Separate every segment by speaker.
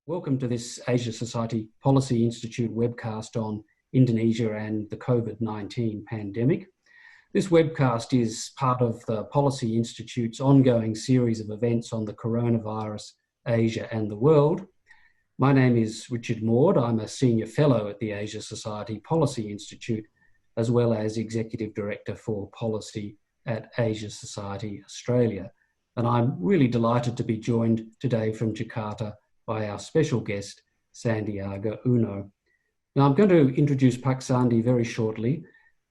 Speaker 1: Welcome to this Asia Society Policy Institute webcast on Indonesia and the COVID-19 pandemic. This webcast is part of the Policy Institute's ongoing series of events on the coronavirus, Asia and the world. My name is Richard Maude. I'm a Senior Fellow at the Asia Society Policy Institute, as well as Executive Director for Policy at Asia Society Australia. And I'm really delighted to be joined today from Jakarta by our special guest, Sandiaga Uno. Now, I'm going to introduce Pak Sandi very shortly,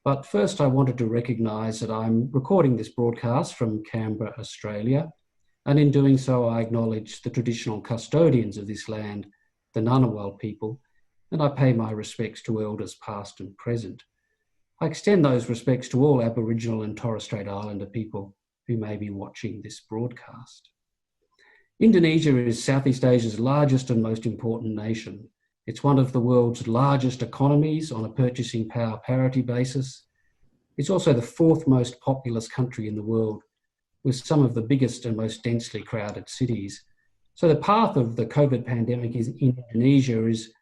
Speaker 1: but first I wanted to recognise that I'm recording this broadcast from Canberra, Australia, and in doing so I acknowledge the traditional custodians of this land, the Ngunnawal people, and I pay my respects to elders past and present. I extend those respects to all Aboriginal and Torres Strait Islander people who may be watching this broadcast. Indonesia is Southeast Asia's largest and most important nation. It's one of the world's largest economies on a purchasing power parity basis. It's also the fourth most populous country in the world, with some of the biggest and most densely crowded cities. So the path of the COVID pandemic in Indonesia is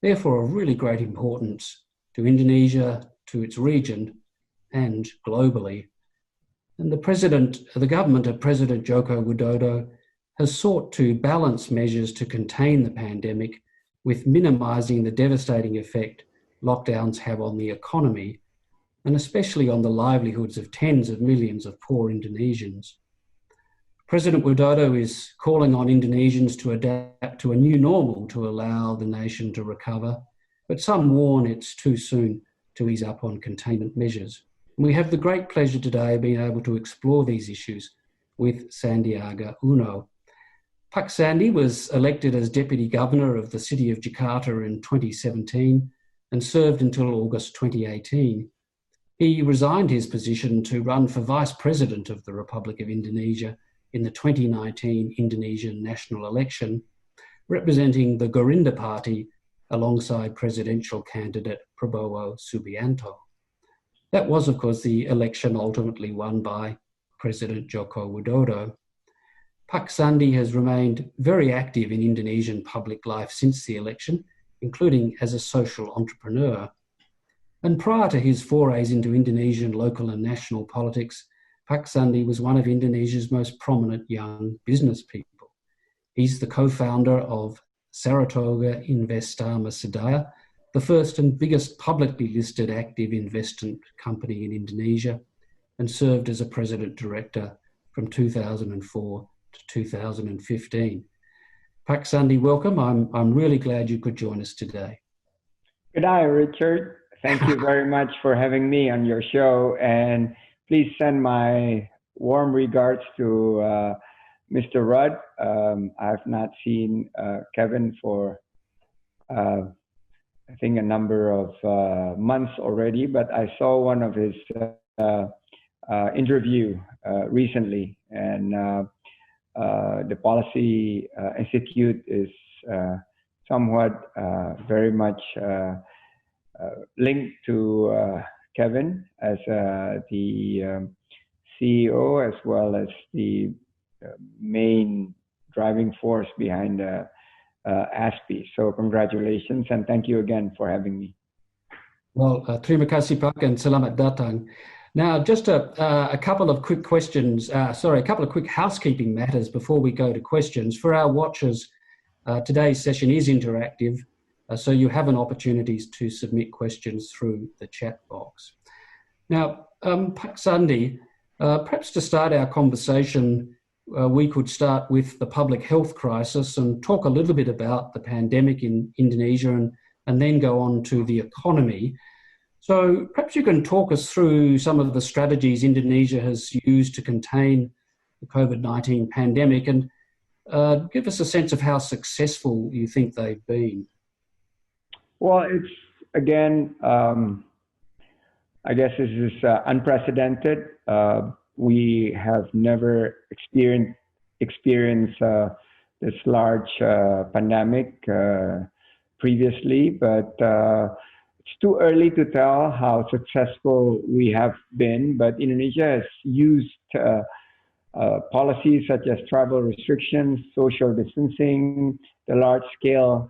Speaker 1: therefore of really great importance to Indonesia, to its region, and globally. And the government of President Joko Widodo has sought to balance measures to contain the pandemic with minimising the devastating effect lockdowns have on the economy, and especially on the livelihoods of tens of millions of poor Indonesians. President Widodo is calling on Indonesians to adapt to a new normal to allow the nation to recover, but some warn it's too soon to ease up on containment measures. And we have the great pleasure today of being able to explore these issues with Sandiaga Uno. Pak Sandi was elected as Deputy Governor of the city of Jakarta in 2017 and served until August 2018. He resigned his position to run for Vice President of the Republic of Indonesia in the 2019 Indonesian national election, representing the Gerindra Party alongside presidential candidate Prabowo Subianto. That was, of course, the election ultimately won by President Joko Widodo. Pak Sandi has remained very active in Indonesian public life since the election, including as a social entrepreneur. And prior to his forays into Indonesian local and national politics, Pak Sandi was one of Indonesia's most prominent young business people. He's the co-founder of Saratoga Investama Sedaya, the first and biggest publicly listed active investment company in Indonesia, and served as a president director from 2004 to 2015. Pak Sandi, welcome. I'm really glad you could join us today.
Speaker 2: Good day, Richard. Thank you very much for having me on your show, and please send my warm regards to Mr. Rudd. I've not seen Kevin for I think a number of months already, but I saw one of his interview recently, and the Policy Institute is somewhat very much linked to Kevin as the CEO, as well as the main driving force behind ASPI. So congratulations, and thank you again for having me.
Speaker 1: Well, terima kasih Pak, and selamat datang. Now, just a couple of quick questions, a couple of quick housekeeping matters before we go to questions. For our watchers, today's session is interactive, so you have an opportunity to submit questions through the chat box. Now, Pak Sandi, perhaps to start our conversation, we could start with the public health crisis and talk a little bit about the pandemic in Indonesia and then go on to the economy. So perhaps you can talk us through some of the strategies Indonesia has used to contain the COVID-19 pandemic and give us a sense of how successful you think they've been.
Speaker 2: Well, it's, again, I guess this is unprecedented. We have never experienced this large pandemic previously, but it's too early to tell how successful we have been. But Indonesia has used policies such as travel restrictions, social distancing, the large-scale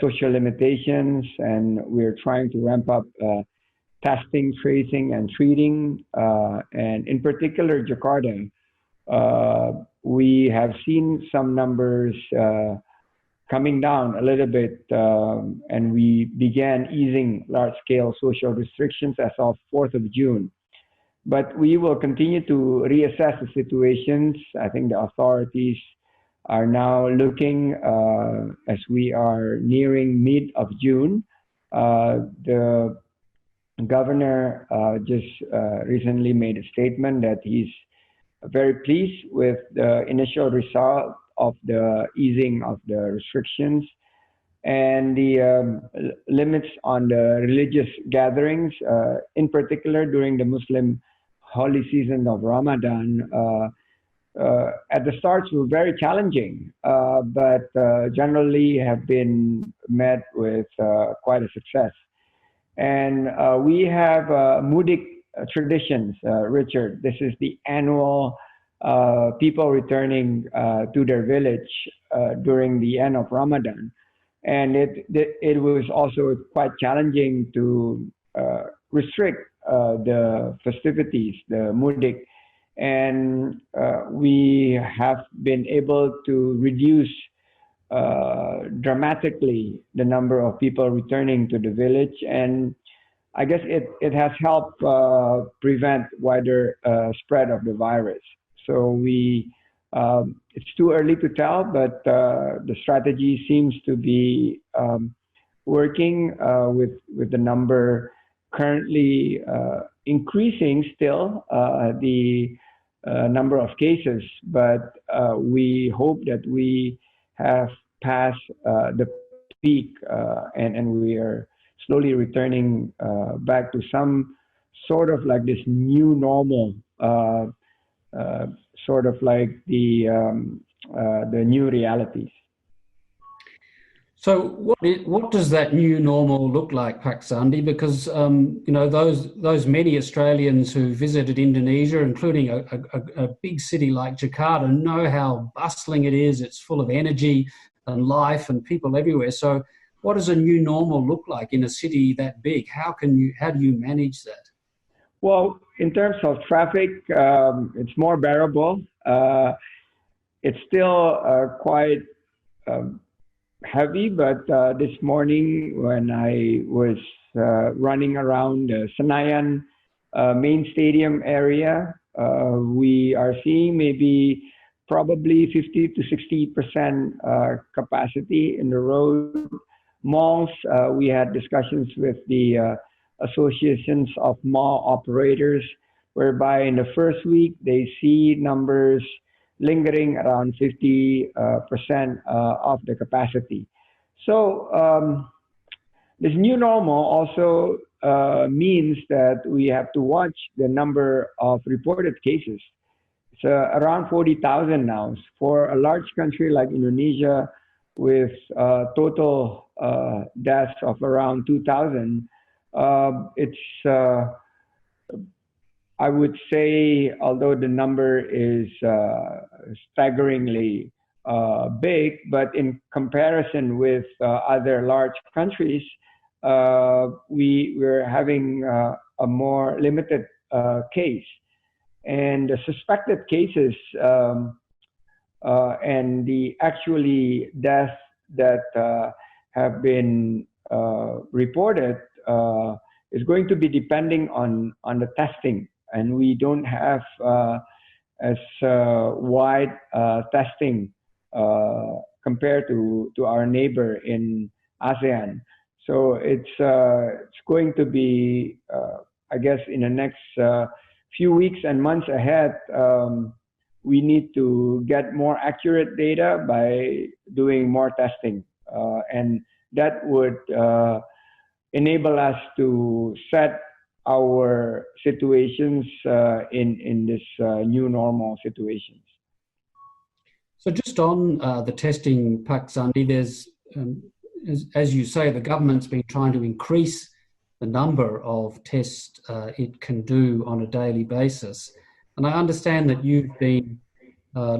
Speaker 2: social limitations, and we're trying to ramp up testing, tracing, and treating. And in particular, Jakarta, we have seen some numbers coming down a little bit, and we began easing large-scale social restrictions as of 4th of June. But we will continue to reassess the situations. I think the authorities are now looking, as we are nearing mid of June. The governor just recently made a statement that he's very pleased with the initial result of the easing of the restrictions and the limits on the religious gatherings, in particular during the Muslim holy season of Ramadan. At the start were very challenging, but generally have been met with quite a success. And we have Mudik traditions, Richard. This is the annual people returning to their village during the end of Ramadan. And it was also quite challenging to restrict the festivities, the Mudik. And we have been able to reduce dramatically the number of people returning to the village. And I guess it has helped prevent wider spread of the virus. So it's too early to tell, but the strategy seems to be working with the number currently increasing still, the number of cases, but we hope that we have passed the peak and we are slowly returning back to some sort of like this new normal, sort of like the new realities.
Speaker 1: So what does that new normal look like, Pak Sandi? Because those many Australians who visited Indonesia, including a big city like Jakarta, know how bustling it is. It's full of energy and life and people everywhere. So what does a new normal look like in a city that big? How do you manage that?
Speaker 2: Well, in terms of traffic, it's more bearable. It's still quite heavy, but this morning when I was running around the Senayan main stadium area, we are seeing maybe probably 50 to 60% capacity in the road. Malls, we had discussions with the associations of mall operators, whereby in the first week they see numbers lingering around 50% of the capacity. So this new normal also means that we have to watch the number of reported cases. It's around 40,000 now. For a large country like Indonesia, with total deaths of around 2,000, it's I would say, although the number is staggeringly big, but in comparison with other large countries, we're having a more limited case. And the suspected cases and the actually deaths that have been reported is going to be depending on the testing. And we don't have as wide testing compared to our neighbor in ASEAN. So it's going to be, I guess, in the next few weeks and months ahead, we need to get more accurate data by doing more testing. And that would enable us to set our situations in this new normal situations.
Speaker 1: So just on the testing, Pak Sandi, there's, as you say, the government's been trying to increase the number of tests it can do on a daily basis. And I understand that you've been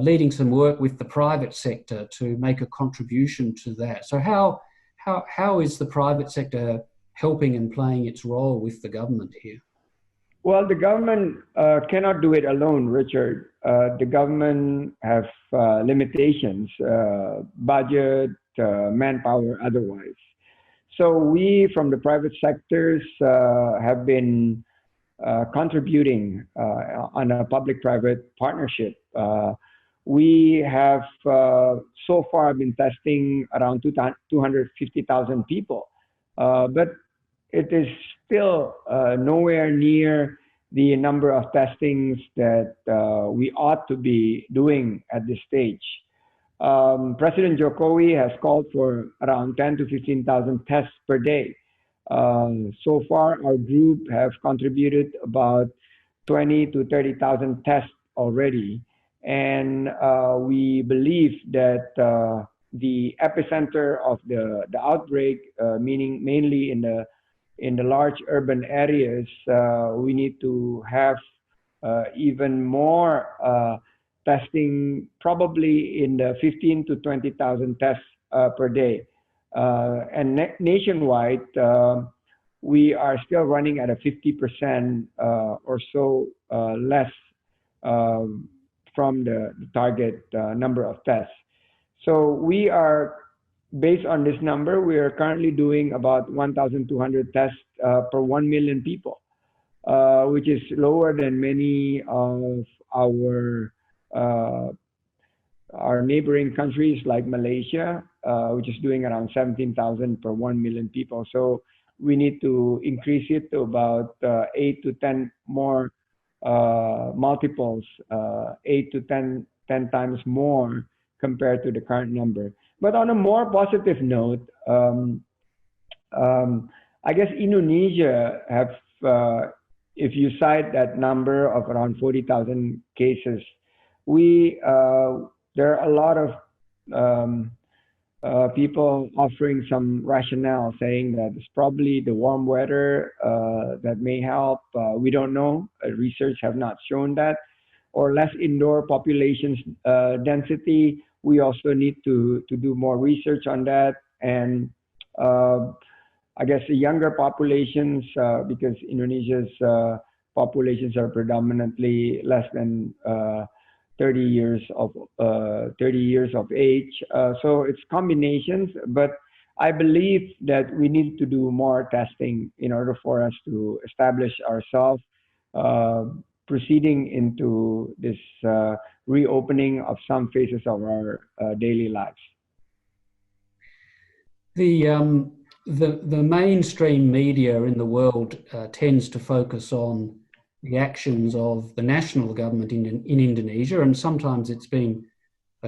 Speaker 1: leading some work with the private sector to make a contribution to that. So how is the private sector helping and playing its role with the government here?
Speaker 2: Well, the government cannot do it alone, Richard. The government have limitations, budget, manpower, otherwise. So we, from the private sectors, have been contributing on a public-private partnership. We have so far been testing around 250,000 people, but it is still nowhere near the number of testings that we ought to be doing at this stage. President Jokowi has called for around 10 to 15,000 tests per day. So far, our group have contributed about 20 to 30,000 tests already. And we believe that the epicenter of the outbreak, meaning mainly in the large urban areas, we need to have even more testing, probably in the 15 to 20,000 tests per day. And nationwide, we are still running at a 50% or so less from the target number of tests. So we are, based on this number, we are currently doing about 1,200 tests per 1 million people, which is lower than many of our neighboring countries like Malaysia, which is doing around 17,000 per 1 million people. So we need to increase it to about 8 to 10 more multiples, 8 to 10 times more compared to the current number. But on a more positive note, I guess Indonesia have, if you cite that number of around 40,000 cases, there are a lot of people offering some rationale, saying that it's probably the warm weather that may help. We don't know. Research have not shown that. Or less indoor population density. We also need to do more research on that. And I guess the younger populations, because Indonesia's populations are predominantly less than 30 years of age. So it's combinations, but I believe that we need to do more testing in order for us to establish ourselves, proceeding into this reopening of some phases of our daily lives.
Speaker 1: The mainstream media in the world tends to focus on the actions of the national government in Indonesia, and sometimes it's been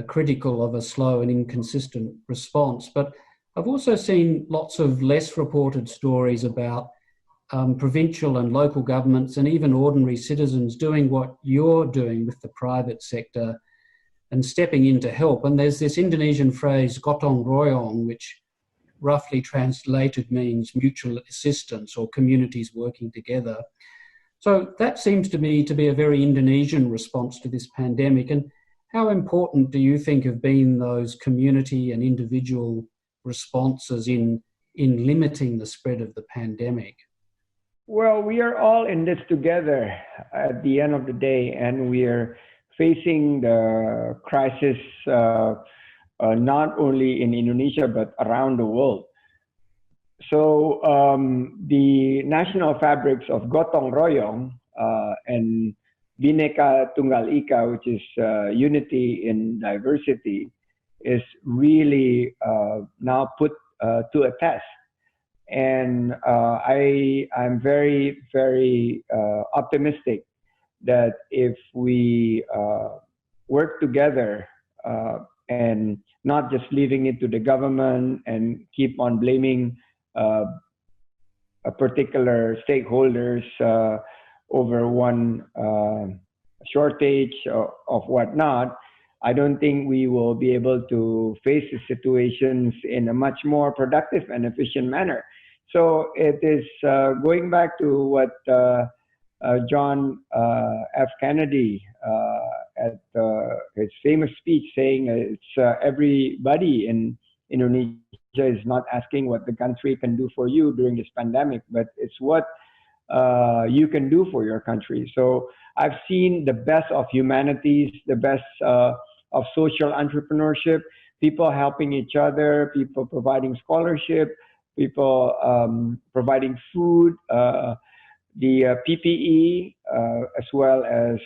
Speaker 1: critical of a slow and inconsistent response. But I've also seen lots of less reported stories about provincial and local governments and even ordinary citizens doing what you're doing with the private sector and stepping in to help. And there's this Indonesian phrase, gotong royong, which roughly translated means mutual assistance or communities working together. So that seems to me to be a very Indonesian response to this pandemic. And how important do you think have been those community and individual responses in limiting the spread of the pandemic?
Speaker 2: Well, we are all in this together at the end of the day, and we are facing the crisis not only in Indonesia, but around the world. So the national fabrics of gotong royong and Bhinneka Tunggal Ika, which is unity in diversity, is really now put to a test. And I'm very, very optimistic that if we work together and not just leaving it to the government and keep on blaming a particular stakeholders over one shortage of whatnot, I don't think we will be able to face the situations in a much more productive and efficient manner. So it is going back to what John F. Kennedy at his famous speech saying it's everybody in Indonesia is not asking what the country can do for you during this pandemic, but it's what you can do for your country. So I've seen the best of humanities, the best of social entrepreneurship, people helping each other, people providing scholarship, people providing food, the PPE, as well as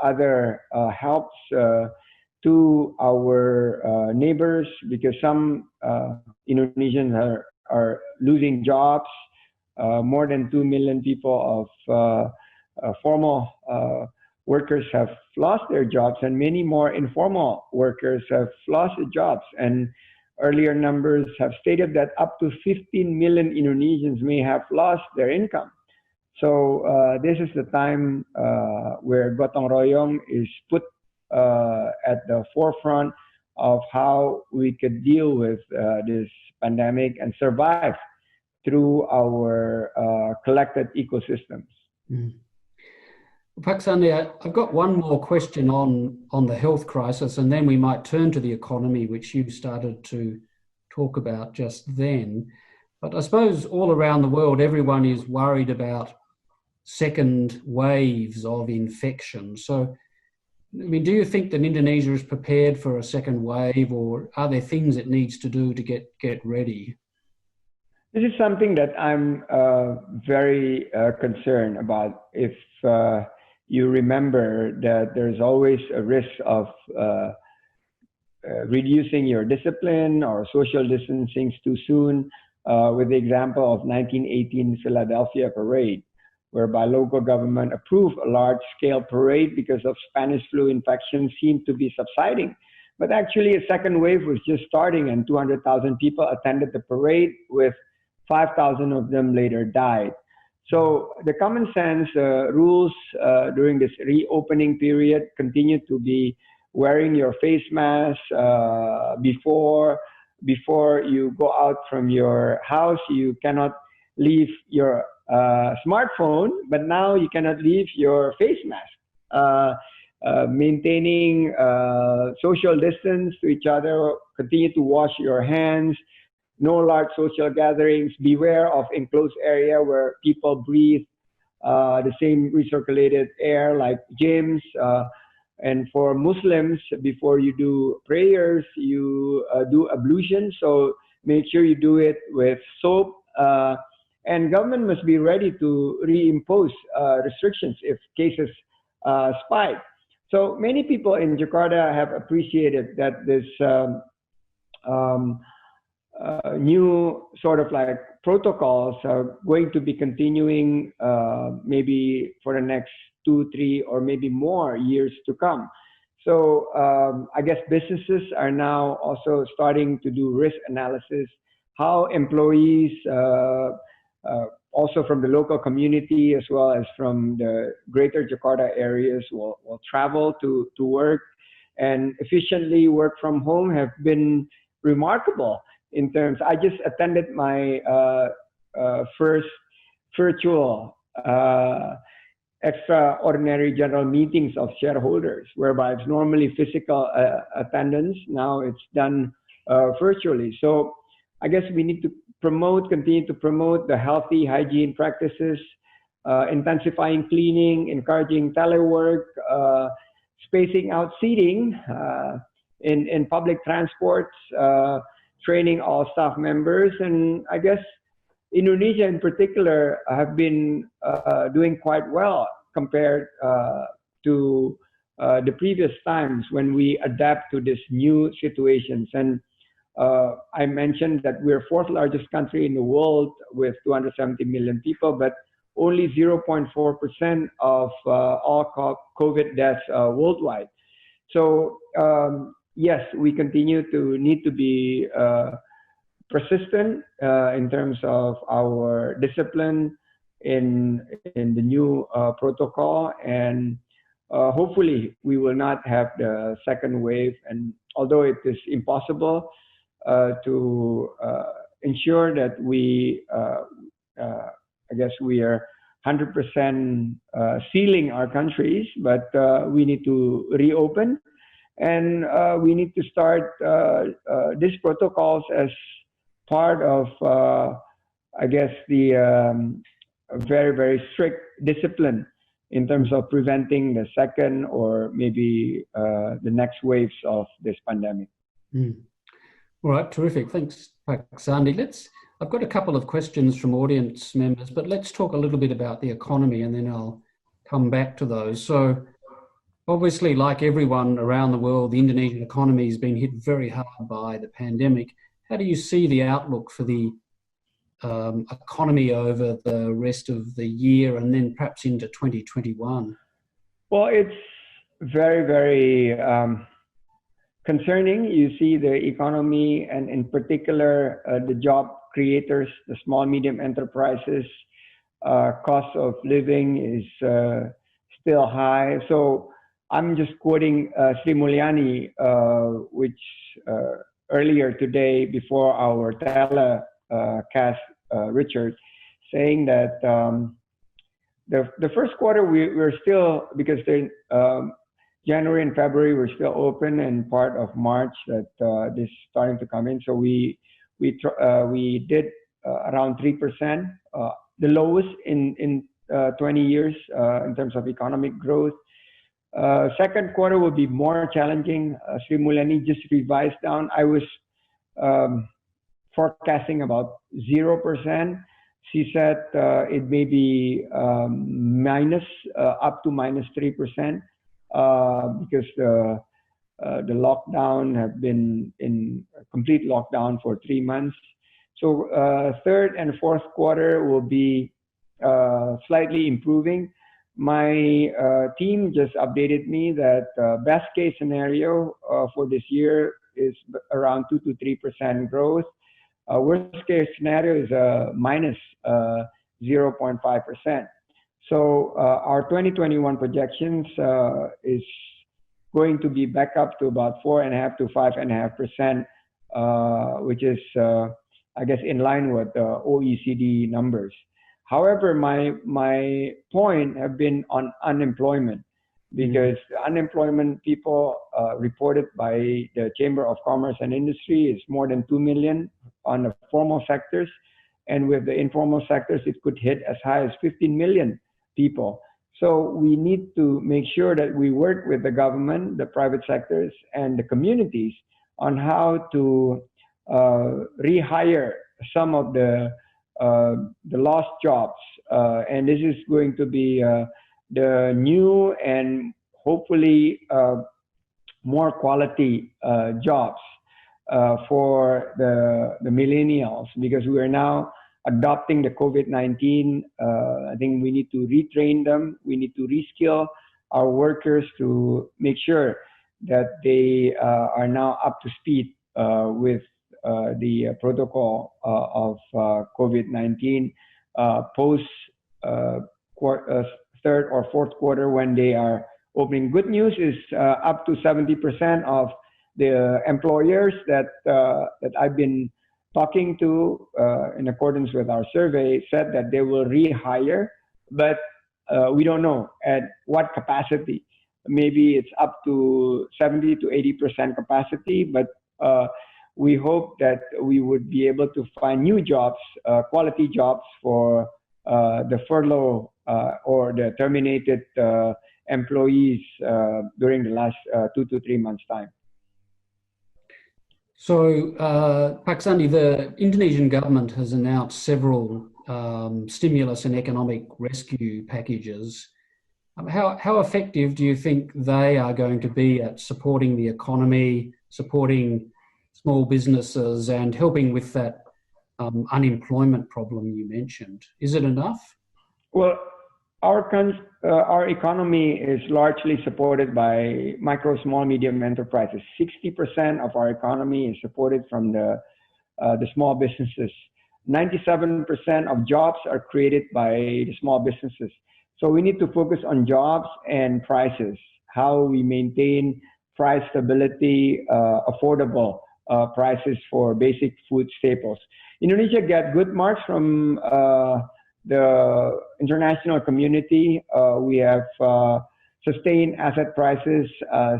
Speaker 2: other helps to our neighbors, because some Indonesians are losing jobs. More than 2 million people of formal workers have lost their jobs, and many more informal workers have lost their jobs. And earlier numbers have stated that up to 15 million Indonesians may have lost their income. So this is the time where Gotong Royong is put at the forefront of how we could deal with this pandemic and survive through our collected ecosystems.
Speaker 1: Mm. Pak Sandiaga, I've got one more question on the health crisis, and then we might turn to the economy, which you started to talk about just then. But I suppose all around the world, everyone is worried about second waves of infection. So, I mean, do you think that Indonesia is prepared for a second wave, or are there things it needs to do to get ready?
Speaker 2: This is something that I'm very concerned about. If you remember that there's always a risk of reducing your discipline or social distancing too soon, with the example of 1918 Philadelphia parade, whereby local government approved a large-scale parade because of Spanish flu infections seemed to be subsiding. But actually, a second wave was just starting, and 200,000 people attended the parade, with 5,000 of them later died. So the common sense rules during this reopening period continue to be wearing your face mask before you go out from your house. You cannot leave your smartphone, but now you cannot leave your face mask. Maintaining social distance to each other, continue to wash your hands, no large social gatherings, beware of enclosed area where people breathe the same recirculated air like gyms. And for Muslims, before you do prayers, you do ablution. So make sure you do it with soap. And government must be ready to reimpose restrictions if cases spike. So many people in Jakarta have appreciated that this new sort of like protocols are going to be continuing maybe for the next 2, 3, or maybe more years to come. So I guess businesses are now also starting to do risk analysis, how employees also from the local community as well as from the greater Jakarta areas will travel to work and efficiently work from home have been remarkable. In terms, I just attended my first virtual extraordinary general meetings of shareholders, whereby it's normally physical attendance. Now it's done virtually. So I guess we need to continue to promote the healthy hygiene practices, intensifying cleaning, encouraging telework, spacing out seating in public transports, training all staff members. And I guess Indonesia in particular have been doing quite well compared to the previous times when we adapt to these new situations. And I mentioned that we're fourth largest country in the world with 270 million people, but only 0.4% of all COVID deaths worldwide. So yes, we continue to need to be persistent in terms of our discipline in the new protocol, and hopefully we will not have the second wave. And although it is impossible to ensure that we, I guess we are 100% sealing our countries, but we need to reopen, and we need to start these protocols as part of, I guess, the very, very strict discipline in terms of preventing the second or maybe the next waves of this pandemic.
Speaker 1: All right, terrific. Thanks, Sandi. I've got a couple of questions from audience members, but let's talk a little bit about the economy and then I'll come back to those. So obviously, like everyone around the world, the Indonesian economy has been hit very hard by the pandemic. How do you see the outlook for the economy over the rest of the year and then perhaps into 2021?
Speaker 2: Well, it's very, very concerning. You see the economy, and in particular the job creators, the small, medium enterprises, cost of living is still high. So I'm just quoting Sri Mulyani, which earlier today before our telecast, Richard, saying that the first quarter we're still, because January and February we're still open, and part of March that this is starting to come in. So we did around 3%, the lowest in 20 years in terms of economic growth. Second quarter will be more challenging. Sri Mulyani just revised down. I was forecasting about 0%. She said it may be minus up to -3% because the lockdown have been in complete lockdown for 3 months. So third and fourth quarter will be slightly improving. My team just updated me that best case scenario for this year is around 2 to 3% growth. Worst case scenario is minus 0.5%. So our 2021 projections is going to be back up to about 4.5 to 5.5%, which is, I guess, in line with the OECD numbers. However, my point have been on unemployment, because unemployment people reported by the Chamber of Commerce and Industry is more than 2 million on the formal sectors, and with the informal sectors it could hit as high as 15 million people. So we need to make sure that we work with the government, the private sectors, and the communities on how to rehire some of the lost jobs, and this is going to be the new and hopefully more quality jobs for the millennials, because we are now adopting the COVID-19. I think we need to retrain them. We need to reskill our workers to make sure that they are now up to speed with the protocol of COVID-19 post third or fourth quarter when they are opening. Good news is up to 70% of the employers that I've been talking to in accordance with our survey said that they will rehire, but we don't know at what capacity. Maybe it's up to 70 to 80% capacity, but we hope that we would be able to find new jobs, quality jobs for the furlough or the terminated employees during the last 2 to 3 months' time.
Speaker 1: So, Pak Sandi, the Indonesian government has announced several stimulus and economic rescue packages. How effective do you think they are going to be at supporting the economy, supporting small businesses, and helping with that unemployment problem you mentioned? Is it enough? Well,
Speaker 2: our economy is largely supported by micro, small, medium enterprises. 60% of our economy is supported from the small businesses. 97% of jobs are created by the small businesses. So we need to focus on jobs and prices, how we maintain price stability, affordable prices for basic food staples. Indonesia got good marks from the international community. We have sustained asset prices,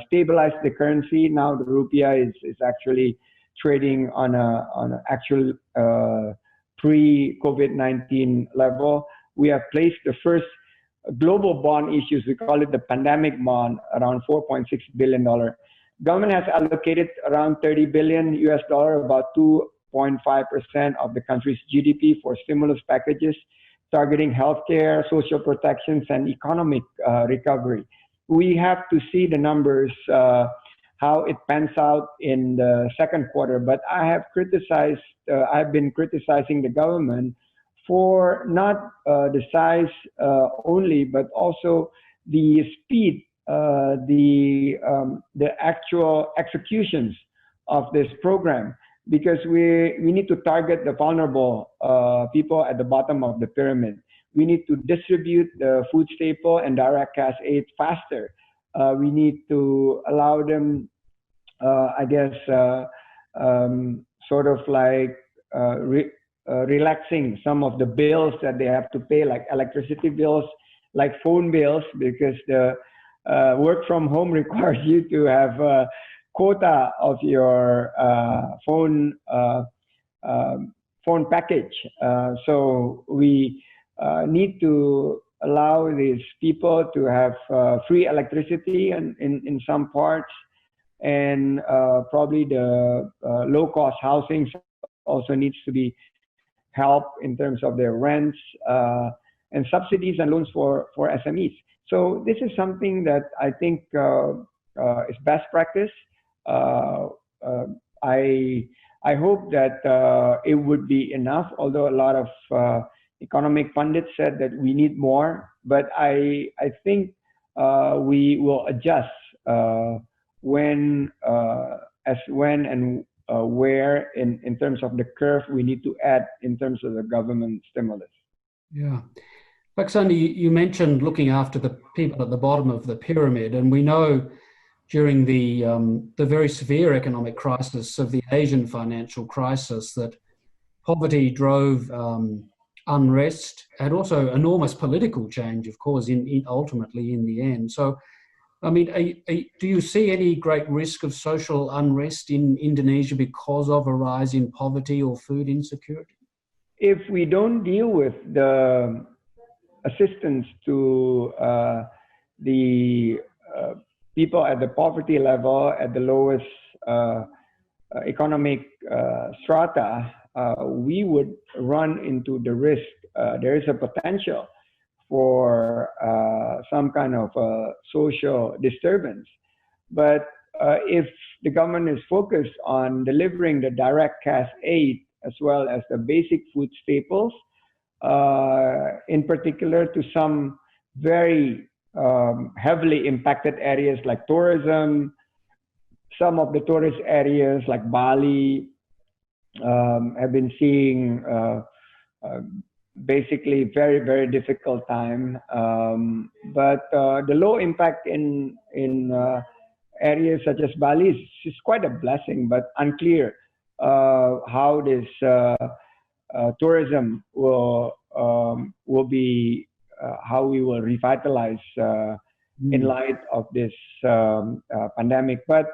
Speaker 2: stabilized the currency. Now the rupiah is actually trading on an actual pre-COVID-19 level. We have placed the first global bond issues. We call it the pandemic bond, around $4.6 billion. Government has allocated around $30 billion US dollar, about 2.5% of the country's GDP, for stimulus packages targeting healthcare, social protections, and economic recovery. We have to see the numbers, how it pans out in the second quarter. But I've been criticizing the government for not the size only, but also the speed, the actual executions of this program, because we need to target the vulnerable people at the bottom of the pyramid. We need to distribute the food staple and direct cash aid faster. We need to allow them, sort of like relaxing some of the bills that they have to pay, like electricity bills, like phone bills, because the work from home requires you to have a quota of your phone package. So we need to allow these people to have free electricity in some parts, and probably the low-cost housing also needs to be helped in terms of their rents, and subsidies and loans for SMEs. So this is something that I think is best practice. I hope that it would be enough, although a lot of economic pundits said that we need more. But I think we will adjust when and where in terms of the curve we need to add in terms of the government stimulus.
Speaker 1: Yeah. Sandy, you mentioned looking after the people at the bottom of the pyramid, and we know during the very severe economic crisis of the Asian financial crisis that poverty drove unrest and also enormous political change, of course, ultimately in the end. So, I mean, do you see any great risk of social unrest in Indonesia because of a rise in poverty or food insecurity?
Speaker 2: If we don't deal with the assistance to the people at the poverty level, at the lowest economic strata, we would run into the risk. There is a potential for some kind of social disturbance. But if the government is focused on delivering the direct cash aid as well as the basic food staples, in particular to some very heavily impacted areas like tourism, some of the tourist areas like Bali have been seeing basically very, very difficult time. But the low impact in areas such as Bali is quite a blessing, but unclear how this tourism will be, how we will revitalize in light of this pandemic. But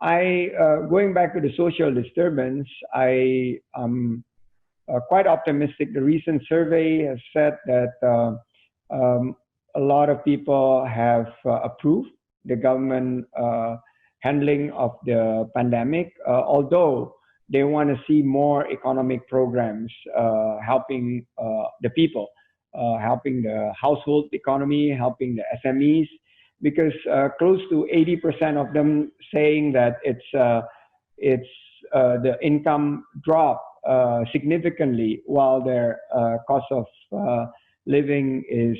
Speaker 2: going back to the social disturbance, I am quite optimistic. The recent survey has said that a lot of people have approved the government handling of the pandemic, although they want to see more economic programs helping the people, helping the household economy, helping the SMEs, because close to 80% of them saying that it's the income dropped significantly, while their cost of living is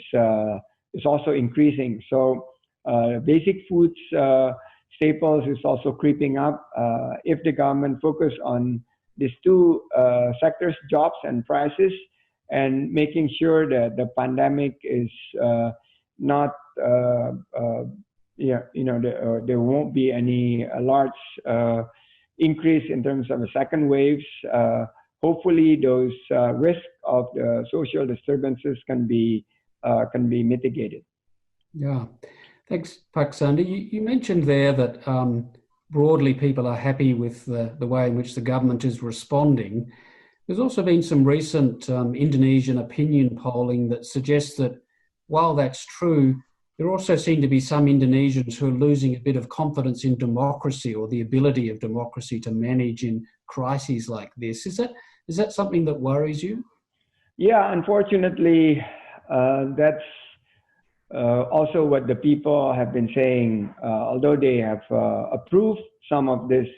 Speaker 2: also increasing. So basic foods staples is also creeping up. If the government focus on these two sectors, jobs and prices, and making sure that the pandemic is not, there won't be any large increase in terms of the second waves. Hopefully, those risks of the social disturbances can be mitigated.
Speaker 1: Yeah, thanks, Pak Sandi. You mentioned there that broadly people are happy with the way in which the government is responding. There's also been some recent Indonesian opinion polling that suggests that while that's true, there also seem to be some Indonesians who are losing a bit of confidence in democracy or the ability of democracy to manage in crises like this. Is that something that worries you?
Speaker 2: Yeah, unfortunately, that's also what the people have been saying. Although they have approved some of this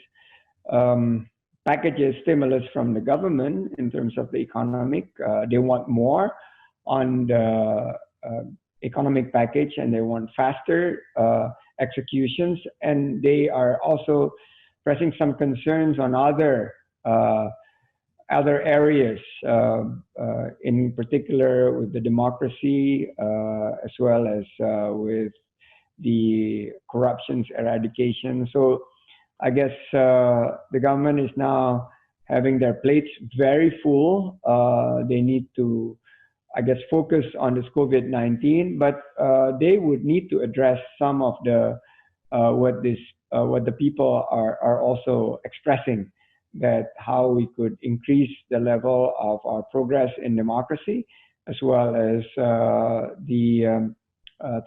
Speaker 2: packages, stimulus from the government in terms of the economic, they want more on the economic package, and they want faster executions, and they are also pressing some concerns on other areas, in particular with the democracy, as well as with the corruption's eradication. So I guess the government is now having their plates very full. They need to, I guess, focus on this COVID-19, but they would need to address some of the what the people are also expressing, that how we could increase the level of our progress in democracy, as well as the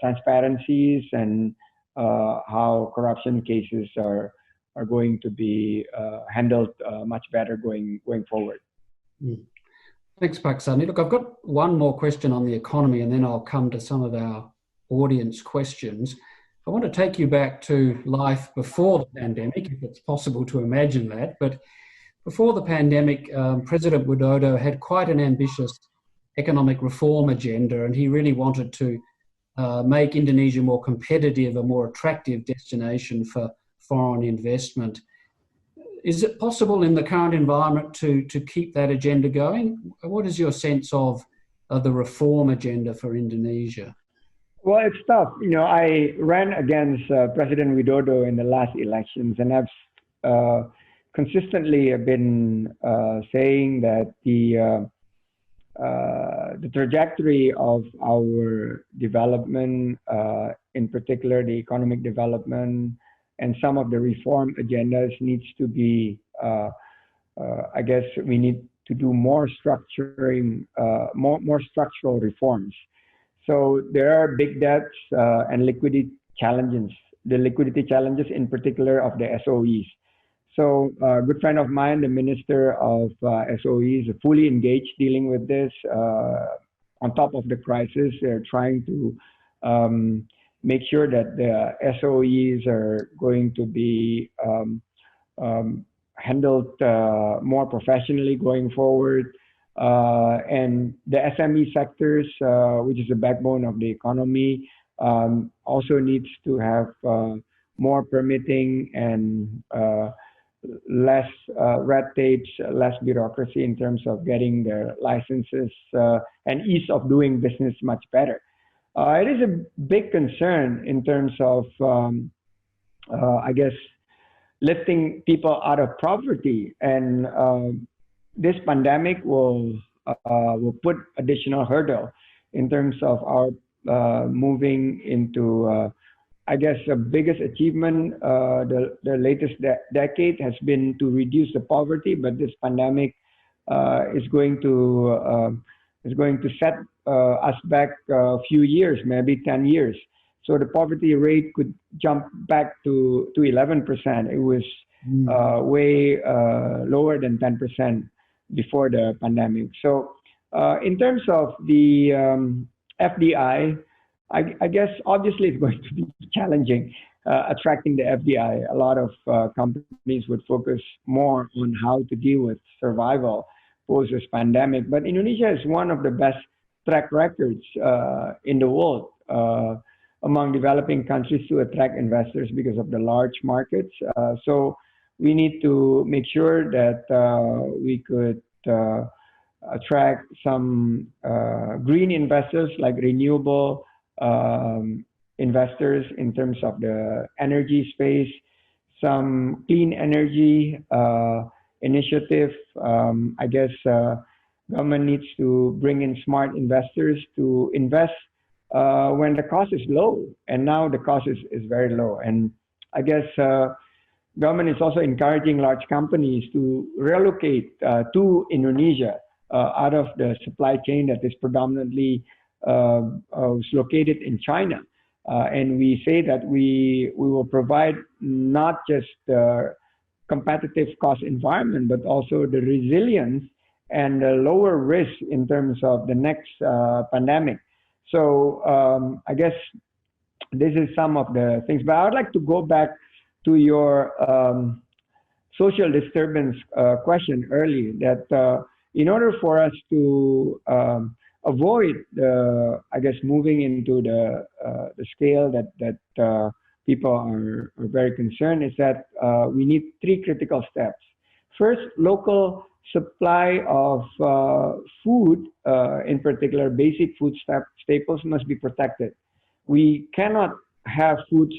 Speaker 2: transparencies and how corruption cases are going to be handled much better going forward.
Speaker 1: Thanks, Pak Sandi. Look, I've got one more question on the economy, and then I'll come to some of our audience questions. I want to take you back to life before the pandemic, if it's possible to imagine that. But before the pandemic, President Widodo had quite an ambitious economic reform agenda, and he really wanted to make Indonesia more competitive, a more attractive destination for foreign investment. Is it possible in the current environment to keep that agenda going? What is your sense of the reform agenda for Indonesia?
Speaker 2: Well, it's tough. I ran against President Widodo in the last elections, and I've consistently been saying that the trajectory of our development, in particular the economic development, and some of the reform agendas needs to be, I guess we need to do more structuring, more structural reforms. So there are big debts and liquidity challenges, the liquidity challenges in particular of the SOEs. So a good friend of mine, the Minister of SOEs, is fully engaged dealing with this. On top of the crisis, they're trying to make sure that the SOEs are going to be handled more professionally going forward. And the SME sectors, which is the backbone of the economy, also needs to have more permitting and less red tapes, less bureaucracy in terms of getting their licenses, and ease of doing business much better. It is a big concern in terms of, I guess, lifting people out of poverty, and this pandemic will put additional hurdle in terms of our moving into, I guess, the biggest achievement the latest decade has been to reduce the poverty, but this pandemic is going to set us back a few years, maybe 10 years. So the poverty rate could jump back to 11%. It was way lower than 10% before the pandemic. So in terms of the FDI, I guess obviously it's going to be challenging attracting the FDI. A lot of companies would focus more on how to deal with survival post this pandemic. But Indonesia is one of the best track records in the world among developing countries to attract investors because of the large markets. So we need to make sure that we could attract some green investors, like renewable investors in terms of the energy space, some clean energy initiative. I guess government needs to bring in smart investors to invest when the cost is low. And now the cost is very low. And I guess government is also encouraging large companies to relocate to Indonesia out of the supply chain that is predominantly located in China. And we say that we will provide not just the competitive cost environment, but also the resilience and the lower risk in terms of the next pandemic. So I guess this is some of the things. But I would like to go back to your social disturbance question earlier, that in order for us to avoid I guess, moving into the scale that people are very concerned, is that we need three critical steps. First, local supply of food, in particular basic food staples, must be protected. We cannot have food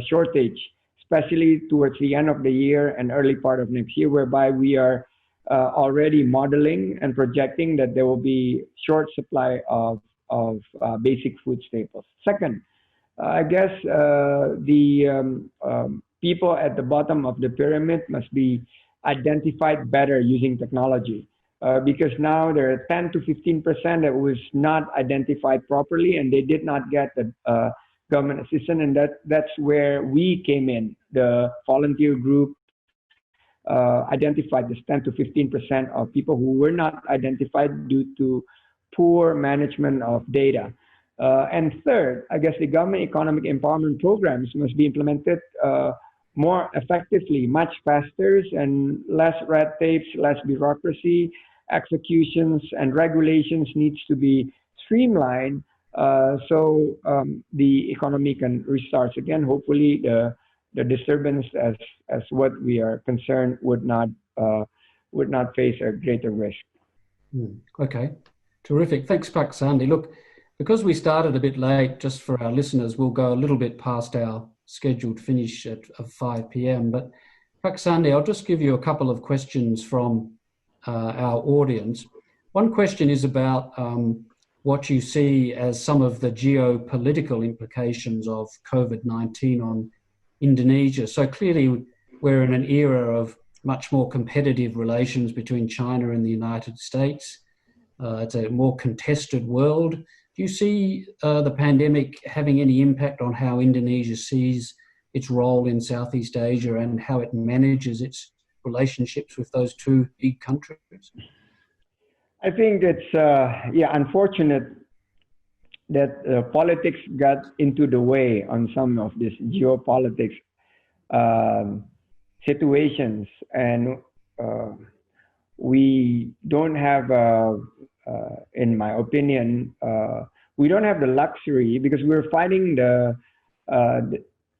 Speaker 2: shortage, especially towards the end of the year and early part of next year, whereby we are already modeling and projecting that there will be short supply of basic food staples. Second, I guess the people at the bottom of the pyramid must be identified better using technology, because now there are 10 to 15% that was not identified properly, and they did not get the government assistance, and that's where we came in. The volunteer group identified this 10 to 15% of people who were not identified due to poor management of data. And third, I guess the government economic empowerment programs must be implemented more effectively, much faster, and less red tapes, less bureaucracy. Executions and regulations needs to be streamlined, so the economy can restart again. Hopefully, the disturbance, as what we are concerned, would not face a greater risk.
Speaker 1: Okay, terrific. Thanks, Pak Sandi. Look, because we started a bit late, just for our listeners, we'll go a little bit past our scheduled finish at 5 p.m. But Pak Sandi, I'll just give you a couple of questions from our audience. One question is about what you see as some of the geopolitical implications of COVID-19 on Indonesia. So clearly we're in an era of much more competitive relations between China and the United States. It's a more contested world. Do you see the pandemic having any impact on how Indonesia sees its role in Southeast Asia and how it manages its relationships with those two big countries?
Speaker 2: I think it's unfortunate that politics got into the way on some of these geopolitics situations, and we don't have, in my opinion, we don't have the luxury, because we're fighting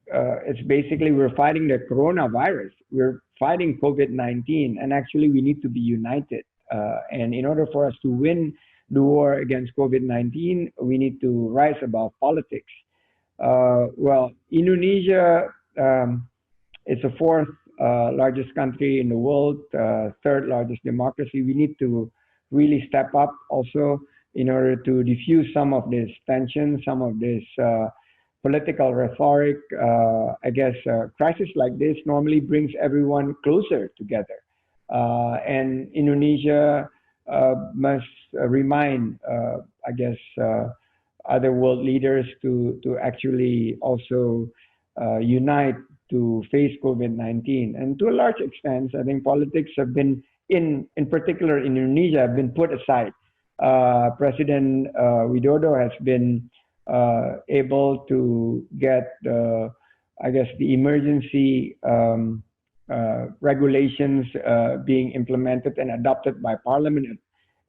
Speaker 2: it's basically we're fighting the coronavirus. We're fighting COVID-19, and actually we need to be united. And in order for us to win the war against COVID-19, we need to rise above politics. Well, Indonesia is the fourth largest country in the world, third largest democracy. We need to really step up also in order to diffuse some of this tension, some of this political rhetoric. I guess a crisis like this normally brings everyone closer together. And Indonesia must remind, I guess, other world leaders to actually also unite to face COVID-19. And to a large extent, I think politics have been, in particular in Indonesia, have been put aside. President Widodo has been able to get, I guess, the emergency regulations being implemented and adopted by Parliament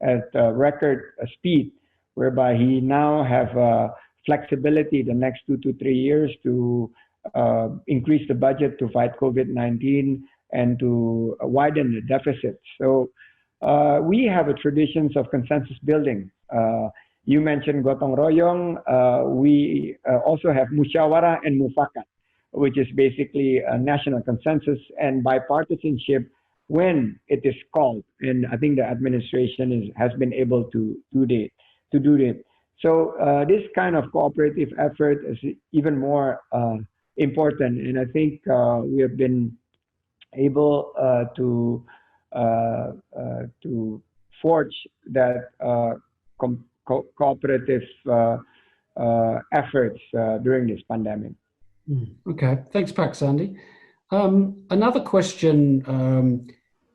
Speaker 2: at record speed, whereby he now have flexibility the next 2 to 3 years to increase the budget to fight COVID-19 and to widen the deficit. So we have a traditions of consensus building. You mentioned Gotong Royong. We also have Musyawarah and Mufakat, which is basically a national consensus and bipartisanship when it is called. And I think the administration has been able to do it. So this kind of cooperative effort is even more important. And I think we have been able to forge that cooperative efforts during this pandemic.
Speaker 1: Okay, thanks, Pak Sandi. Another question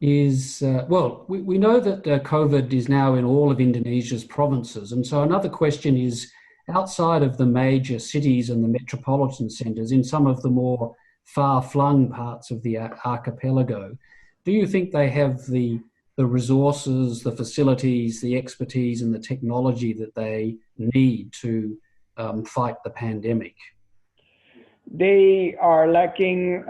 Speaker 1: is, well, we know that COVID is now in all of Indonesia's provinces. And so another question is, outside of the major cities and the metropolitan centres, in some of the more far-flung parts of the archipelago, do you think they have the resources, the facilities, the expertise and the technology that they need to fight the pandemic?
Speaker 2: They are lacking.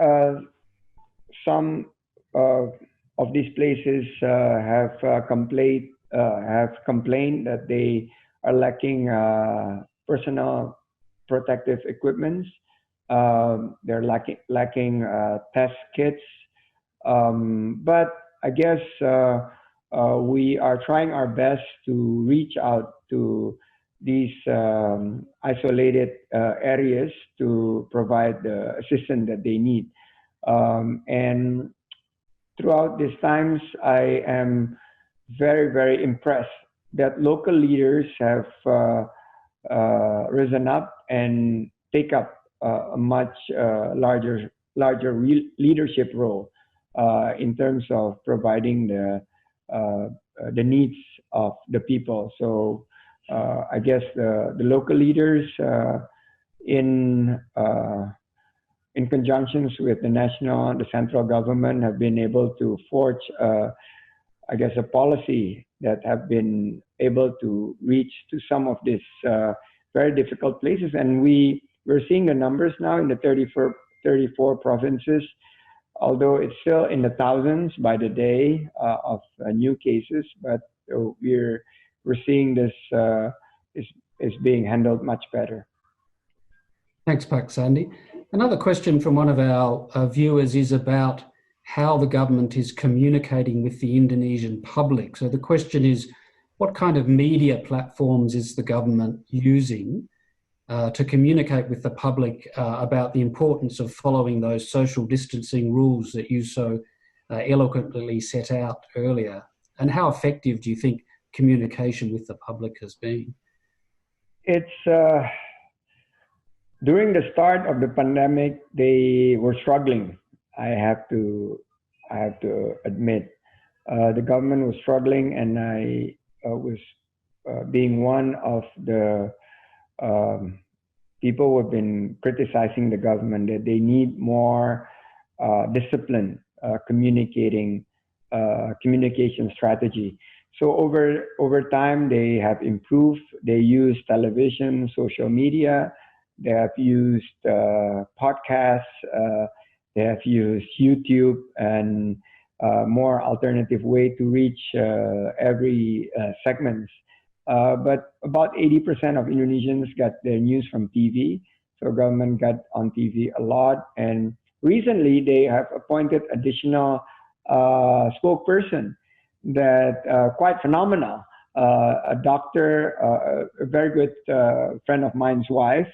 Speaker 2: Some of these places have complained that they are lacking personal protective equipment. They're lacking test kits. But I guess we are trying our best to reach out to these isolated areas to provide the assistance that they need. And throughout these times, I am very, very impressed that local leaders have risen up and take up a much larger leadership role in terms of providing the needs of the people. So I guess the local leaders in conjunctions with the central government have been able to forge, I guess, a policy that have been able to reach to some of these very difficult places. And we're seeing the numbers now in the 34 provinces, although it's still in the thousands by the day of new cases, but we're seeing this is being handled much better.
Speaker 1: Thanks, Pak Sandi. Another question from one of our viewers is about how the government is communicating with the Indonesian public. So the question is, what kind of media platforms is the government using to communicate with the public about the importance of following those social distancing rules that you so eloquently set out earlier? And how effective do you think communication with the public has been?
Speaker 2: It's during the start of the pandemic, they were struggling. I have to admit, the government was struggling, and I was being one of the people who have been criticizing the government that they need more discipline, communication strategy. So over time, they have improved. They use television, social media. They have used podcasts. They have used YouTube and more alternative way to reach every segments. But about 80% of Indonesians got their news from TV. So government got on TV a lot. And recently, they have appointed additional spokesperson that quite phenomenal. A doctor, a very good friend of mine's wife,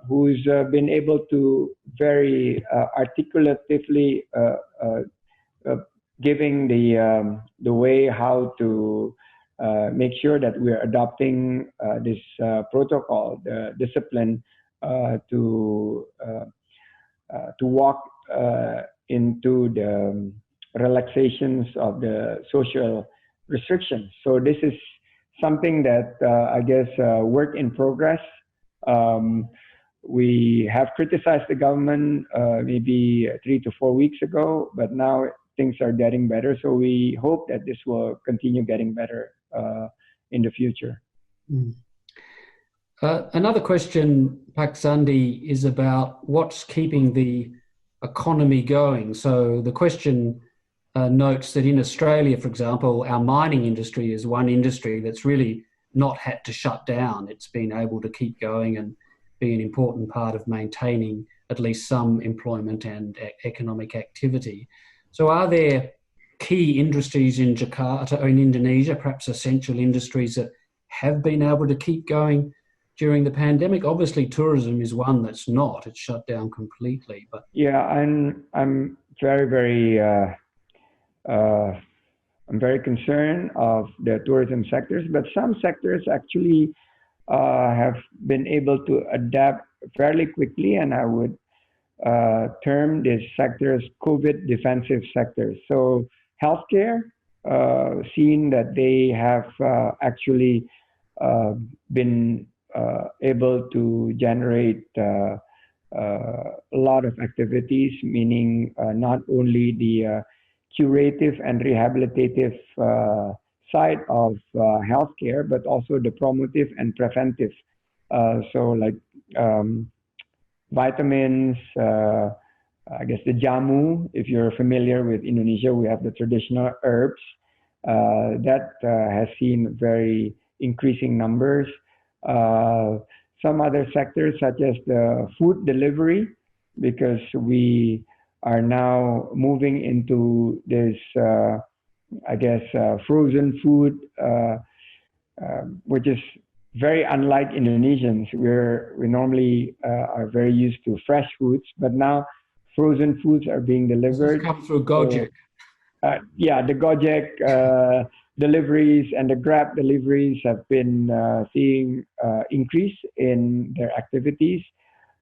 Speaker 2: who's been able to very articulatively giving the way how to make sure that we're adopting this protocol, the discipline to walk into the relaxations of the social restrictions. So this is something that I guess work in progress. We have criticized the government maybe 3 to 4 weeks ago, but now things are getting better. So we hope that this will continue getting better in the future.
Speaker 1: Another question, Pak Sandi, is about what's keeping the economy going. So the question notes that in Australia, for example, our mining industry is one industry that's really not had to shut down. It's been able to keep going and be an important part of maintaining at least some employment and economic activity. So are there key industries in Jakarta or in Indonesia, perhaps essential industries that have been able to keep going during the pandemic? Obviously, tourism is one that's not. It's shut down completely. But
Speaker 2: yeah, I'm very I'm very concerned of the tourism sectors, but some sectors actually have been able to adapt fairly quickly, and I would term these sectors COVID defensive sectors. So healthcare, seen that they have actually uh, been able to generate a lot of activities, meaning not only the curative and rehabilitative side of healthcare, but also the promotive and preventive. So like vitamins, I guess the jamu, if you're familiar with Indonesia, we have the traditional herbs that has seen very increasing numbers. Some other sectors, such as the food delivery, because we are now moving into this, I guess, frozen food, which is very unlike Indonesians. We normally are very used to fresh foods, but now frozen foods are being
Speaker 1: does this
Speaker 2: delivered.
Speaker 1: come through Gojek?
Speaker 2: So, yeah, the Gojek deliveries and the Grab deliveries have been seeing increase in their activities.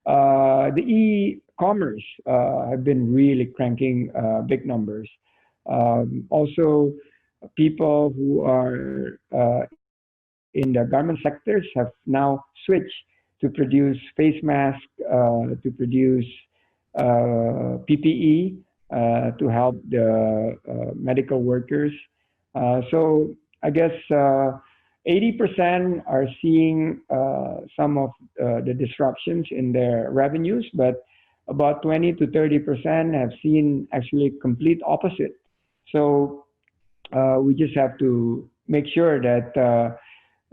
Speaker 2: The e-commerce have been really cranking big numbers. Also, people who are in the garment sectors have now switched to produce face masks, to produce PPE, to help the medical workers. So I guess 80% are seeing some of the disruptions in their revenues, but about 20 to 30% have seen actually complete opposite. So we just have to make sure that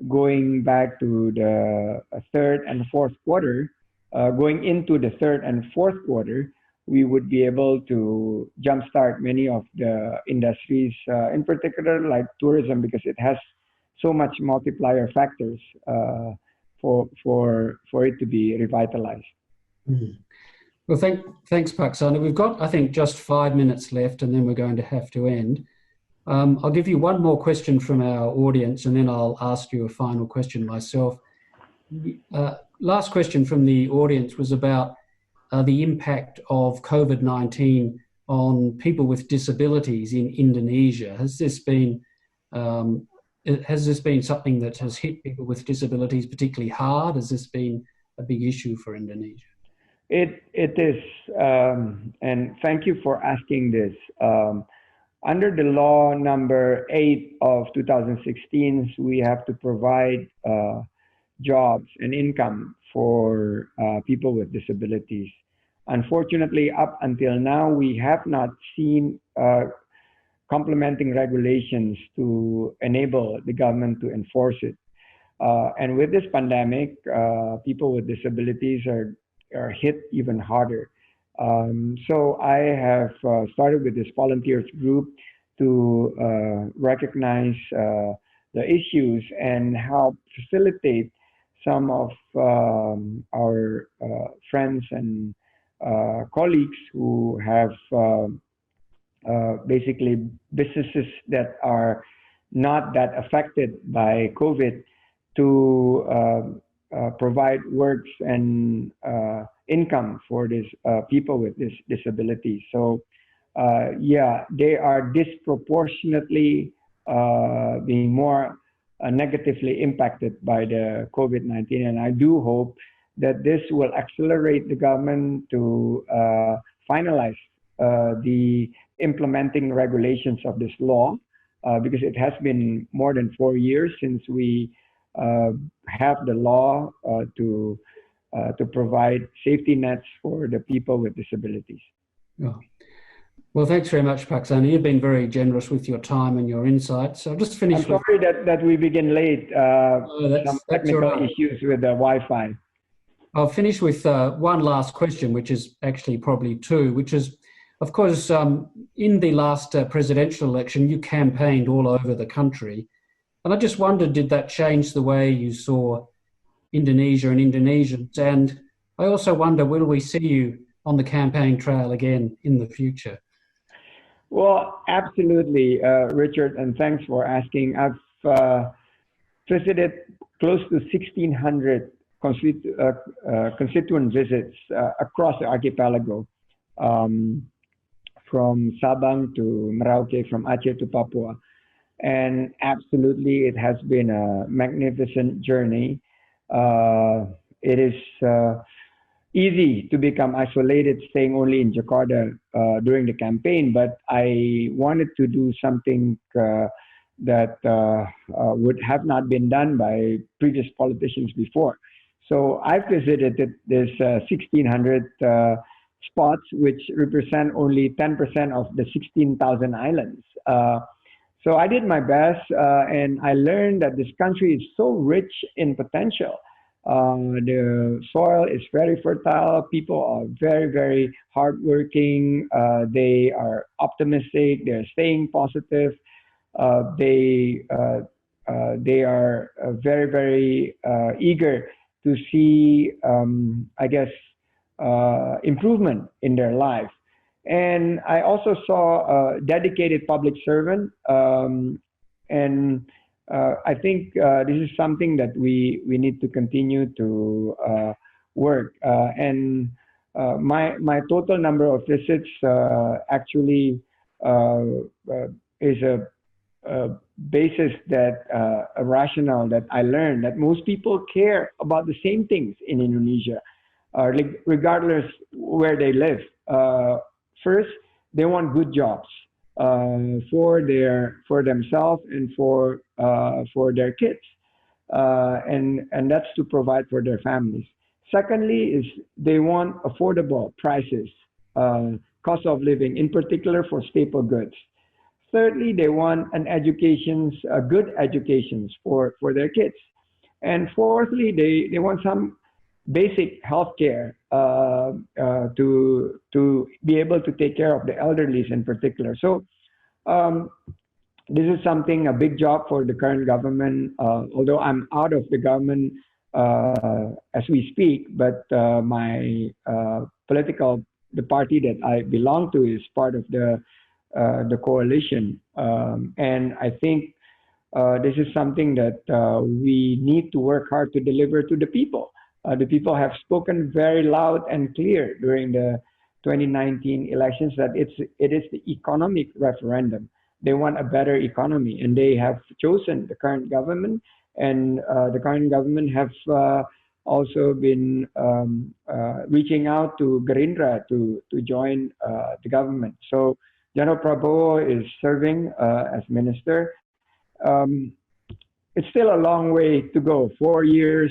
Speaker 2: going back to the third and fourth quarter, going into the third and fourth quarter, we would be able to jumpstart many of the industries, in particular like tourism, because it has so much multiplier factors for it to be revitalized.
Speaker 1: Mm. Well, thanks, Paksana. We've got, I think, just 5 minutes left, and then we're going to have to end. I'll give you one more question from our audience, and then I'll ask you a final question myself. Last question from the audience was about the impact of COVID-19 on people with disabilities in Indonesia. Has this been something that has hit people with disabilities particularly hard? Has this been a big issue for Indonesia?
Speaker 2: It is, and thank you for asking this. Under the law number 8 of 2016, we have to provide jobs and income for people with disabilities. Unfortunately, up until now, we have not seen complementing regulations to enable the government to enforce it. And with this pandemic, people with disabilities are hit even harder. So I have started with this volunteers group to recognize the issues and help facilitate some of our friends and colleagues who have basically businesses that are not that affected by COVID to provide works and income for these people with disabilities. So yeah, they are disproportionately being more negatively impacted by the COVID-19. And I do hope that this will accelerate the government to finalize the implementing regulations of this law, because it has been more than 4 years since we have the law to provide safety nets for the people with disabilities.
Speaker 1: Oh. Well, thanks very much, Paksana. You've been very generous with your time and your insights. So I'll just finish.
Speaker 2: I'm sorry that we begin late. Some technical issues with the Wi-Fi.
Speaker 1: I'll finish with one last question, which is actually probably two, which is, of course, in the last presidential election, you campaigned all over the country. And I just wondered, did that change the way you saw Indonesia and Indonesians? And I also wonder, will we see you on the campaign trail again in the future?
Speaker 2: Well, absolutely, Richard, and thanks for asking. I've visited close to 1,600 constituent visits across the archipelago, from Sabang to Merauke, from Aceh to Papua. And absolutely, it has been a magnificent journey. It is easy to become isolated, staying only in Jakarta during the campaign, but I wanted to do something that would have not been done by previous politicians before. So I visited this 1,600 spots, which represent only 10% of the 16,000 islands. So I did my best, and I learned that this country is so rich in potential. The soil is very fertile. People are very, very hardworking. They are optimistic. They're staying positive. They are very, very eager to see, I guess, improvement in their life. And I also saw a dedicated public servant, and I think this is something that we need to continue to work. And my total number of visits actually is a basis that a rationale that I learned that most people care about the same things in Indonesia, regardless where they live. First, they want good jobs for themselves and for their kids, and that's to provide for their families. Secondly, is they want affordable prices, cost of living, in particular for staple goods. Thirdly, they want good educations for their kids. And fourthly, they want some basic health care to be able to take care of the elderly in particular. So this is a big job for the current government, although I'm out of the government as we speak, but the party that I belong to is part of the coalition. And I think this is something that we need to work hard to deliver to the people. The people have spoken very loud and clear during the 2019 elections that it is the economic referendum. They want a better economy, and they have chosen the current government. And the current government have also been reaching out to Gerindra to join the government. So General Prabowo is serving as minister. It's still a long way to go. 4 years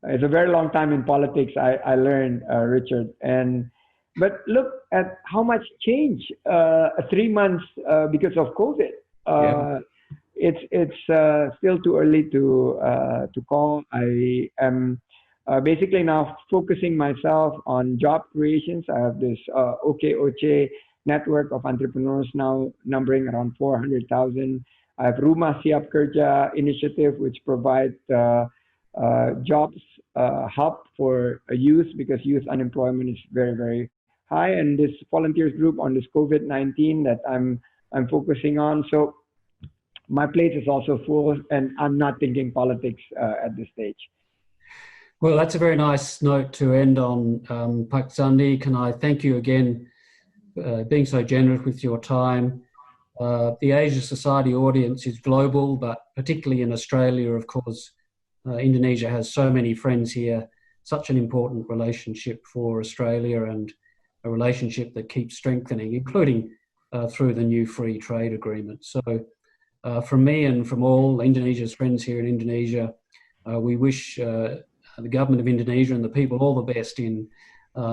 Speaker 2: is a very long time in politics, I learned, Richard. But look at how much change 3 months because of COVID. It's still too early to call. I am basically now focusing myself on job creations. I have this OKOC network of entrepreneurs now numbering around 400,000. I have Rumah Siap Kerja initiative, which provides jobs hub for youth, because youth unemployment is very, very high. And this volunteers group on this COVID-19 that I'm focusing on. So my plate is also full, and I'm not thinking politics at this stage.
Speaker 1: Well, that's a very nice note to end on. Pak Sandi, can I thank you again being so generous with your time. The Asia Society audience is global, but particularly in Australia, of course, Indonesia has so many friends here, such an important relationship for Australia, and a relationship that keeps strengthening, including through the new free trade agreement. So from me and from all Indonesia's friends here in Indonesia, we wish the government of Indonesia and the people all the best in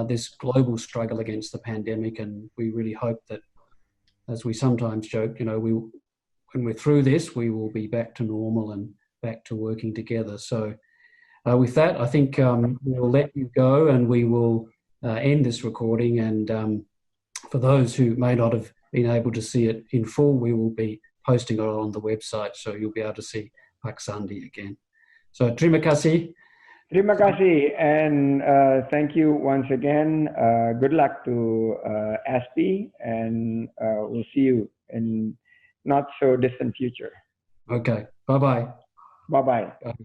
Speaker 1: this global struggle against the pandemic. And we really hope that, as we sometimes joke, when we're through this, we will be back to normal and back to working together. So with that, I think we'll let you go, and we will end this recording. And For those who may not have been able to see it in full, we will be posting it on the website, so you'll be able to see Pak Sandi again. So terima kasih.
Speaker 2: Terima kasih, and thank you once again. Good luck to ASPI, and we'll see you in not so distant future.
Speaker 1: Okay, bye-bye.
Speaker 2: Bye-bye.
Speaker 1: Bye.